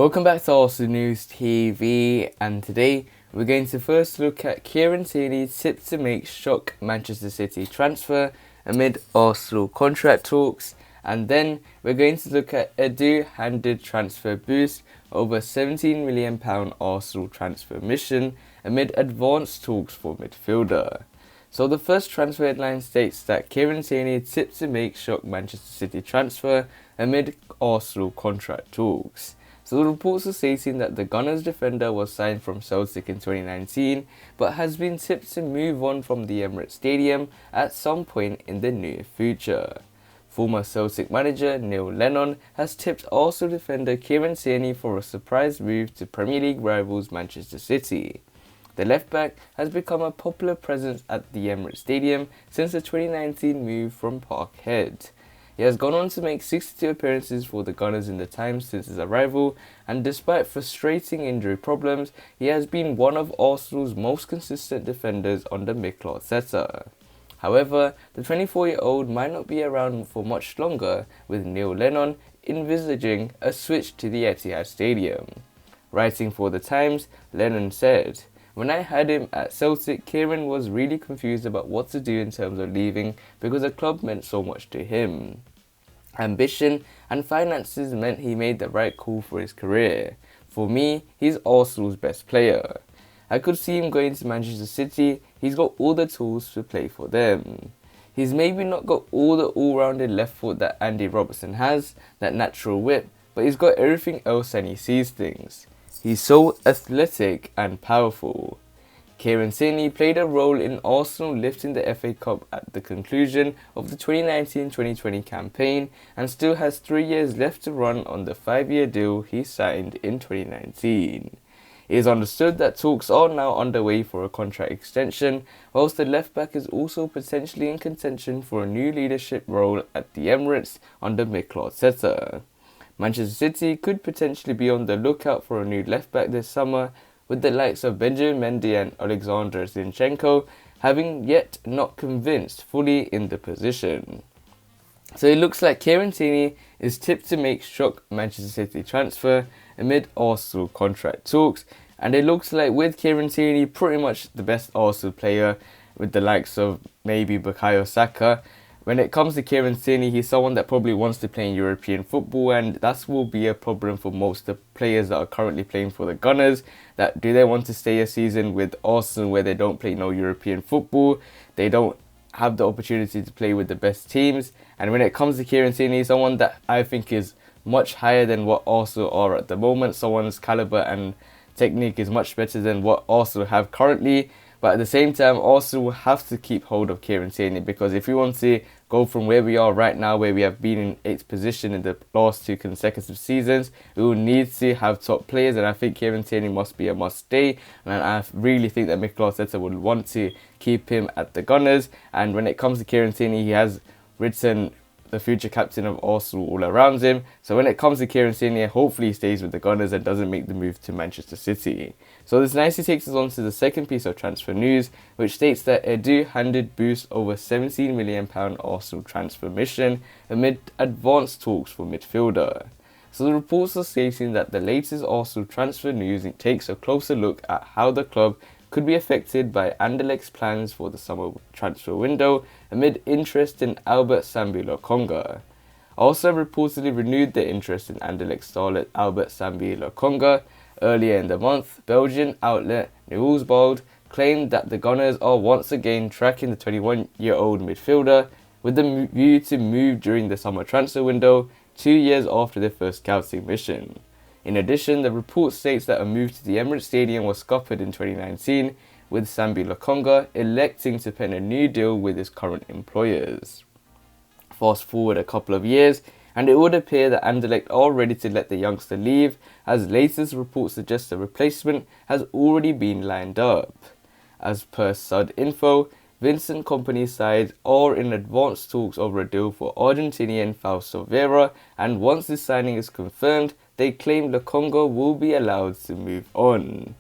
Welcome back to Arsenal News TV, and today we're going to first look at Kieran Tierney tipped to make shock Manchester City transfer amid Arsenal contract talks, and then we're going to look at Edu handed transfer boost over £17 million Arsenal transfer mission amid advanced talks for midfielder. So the first transfer headline states that Kieran Tierney tipped to make shock Manchester City transfer amid Arsenal contract talks. So the reports are stating that the Gunners defender was signed from Celtic in 2019 but has been tipped to move on from the Emirates Stadium at some point in the near future. Former Celtic manager Neil Lennon has tipped Arsenal defender Kieran Tierney for a surprise move to Premier League rivals Manchester City. The left-back has become a popular presence at the Emirates Stadium since the 2019 move from Parkhead. He has gone on to make 62 appearances for the Gunners in the time since his arrival, and despite frustrating injury problems, he has been one of Arsenal's most consistent defenders under Mikel Arteta. However, the 24-year-old might not be around for much longer, with Neil Lennon envisaging a switch to the Etihad Stadium. Writing for The Times, Lennon said, "When I had him at Celtic, Kieran was really confused about what to do in terms of leaving because the club meant so much to him. Ambition and finances meant he made the right call for his career. For me, he's Arsenal's best player. I could see him going to Manchester City. He's got all the tools to play for them. He's maybe not got all the all-rounded left foot that Andy Robertson has, that natural whip, but he's got everything else and he sees things. He's so athletic and powerful." Kieran Tierney played a role in Arsenal lifting the FA Cup at the conclusion of the 2019-2020 campaign and still has 3 years left to run on the 5-year deal he signed in 2019. It is understood that talks are now underway for a contract extension, whilst the left-back is also potentially in contention for a new leadership role at the Emirates under Mikel Arteta. Manchester City could potentially be on the lookout for a new left-back this summer, with the likes of Benjamin Mendy and Alexander Zinchenko having yet not convinced fully in the position. So it looks like Kieran Tierney is tipped to make shock Manchester City transfer amid Arsenal contract talks, and it looks like with Kieran Tierney pretty much the best Arsenal player with the likes of maybe Bukayo Saka. When it comes to Kieran Tierney, he's someone that probably wants to play in European football, and that will be a problem for most of the players that are currently playing for the Gunners. That do they want to stay a season with Arsenal where they don't play no European football? They don't have the opportunity to play with the best teams. And when it comes to Kieran Tierney, someone that I think is much higher than what Arsenal are at the moment. Someone's caliber and technique is much better than what Arsenal have currently. But at the same time, Arsenal will have to keep hold of Kieran Tierney, because if we want to go from where we are right now, where we have been in 8th position in the last 2 consecutive seasons, we will need to have top players, and I think Kieran Tierney must be a must-stay, and I really think that Mikel Arteta would want to keep him at the Gunners. And when it comes to Kieran Tierney, he has written the future captain of Arsenal all around him. So when it comes to Kieran Tierney, hopefully he stays with the Gunners and doesn't make the move to Manchester City. So this nicely takes us on to the second piece of transfer news, which states that Edu handed boost over £17 million Arsenal transfer mission amid advanced talks for midfielder. So the reports are stating that the latest Arsenal transfer news takes a closer look at how the club could be affected by Anderlecht's plans for the summer transfer window amid interest in Albert Sambi Lokonga. Also reportedly renewed their interest in Anderlecht starlet Albert Sambi Lokonga. Earlier in the month, Belgian outlet Nieuwsblad claimed that the Gunners are once again tracking the 21-year-old midfielder with the view to move during the summer transfer window 2 years after their first scouting mission. In addition, the report states that a move to the Emirates Stadium was scuppered in 2019, with Sambi Lokonga electing to pen a new deal with his current employers. Fast forward a couple of years, and it would appear that Anderlecht are ready to let the youngster leave, as latest reports suggest a replacement has already been lined up. As per Sud Info, Vincent Kompany's side are in advanced talks over a deal for Argentinian Fausto Vera, and once this signing is confirmed, they claim Lokonga will be allowed to move on.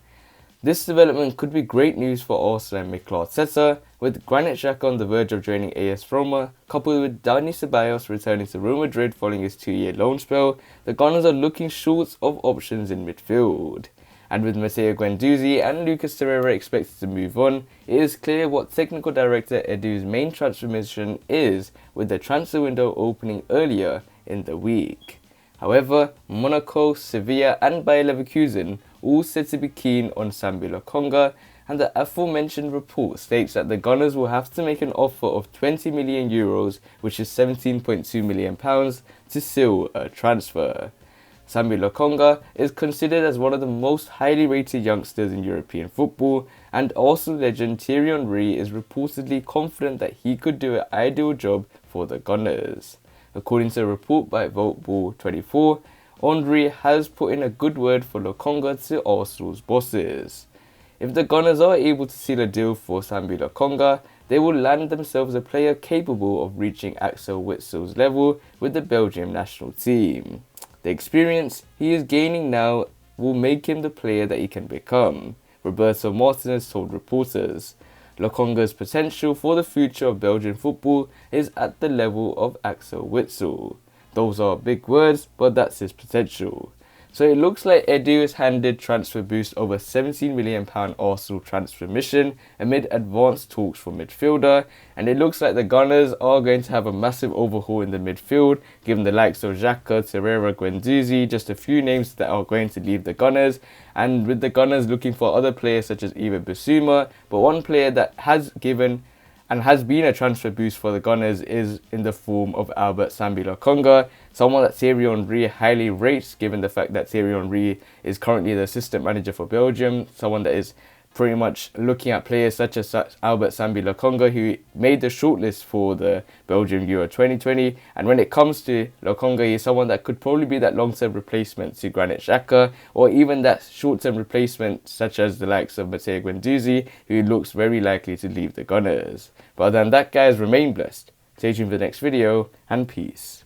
This development could be great news for Arsenal and Mikel Arteta, with Granit Xhaka on the verge of joining AS Roma, coupled with Dani Ceballos returning to Real Madrid following his 2-year loan spell, the Gunners are looking short of options in midfield. And with Matteo Guendouzi and Lucas Torreira expected to move on, it is clear what Technical Director Edu's main transfer mission is, with the transfer window opening earlier in the week. However, Monaco, Sevilla and Bayer Leverkusen all said to be keen on Sambi Lokonga, and the aforementioned report states that the Gunners will have to make an offer of €20 million, which is £17.2 million, to seal a transfer. Sambi Lokonga is considered as one of the most highly rated youngsters in European football, and Arsenal legend Thierry Henry is reportedly confident that he could do an ideal job for the Gunners. According to a report by Voltball24, Henry has put in a good word for Lokonga to Arsenal's bosses. If the Gunners are able to seal a deal for Sambi Lokonga, they will land themselves a player capable of reaching Axel Witsel's level with the Belgium national team. The experience he is gaining now will make him the player that he can become, Roberto Martinez told reporters. Lokonga's potential for the future of Belgian football is at the level of Axel Witsel. Those are big words, but that's his potential. So it looks like Edu has handed transfer boost over £17 million Arsenal transfer mission amid advanced talks for midfielder, and it looks like the Gunners are going to have a massive overhaul in the midfield, given the likes of Xhaka, Torreira, Guendouzi, just a few names that are going to leave the Gunners, and with the Gunners looking for other players such as Iva Bissouma, but one player that has given and has been a transfer boost for the Gunners is in the form of Albert Sambi Lokonga, someone that Thierry Henry highly rates, given the fact that Thierry Henry is currently the assistant manager for Belgium, someone that is pretty much looking at players such as Albert Sambi Lokonga, who made the shortlist for the Belgium Euro 2020. And when it comes to Lokonga, he's someone that could probably be that long-term replacement to Granit Xhaka, or even that short-term replacement such as the likes of Matteo Guendouzi, who looks very likely to leave the Gunners. But other than that, guys, remain blessed. Stay tuned for the next video, and peace.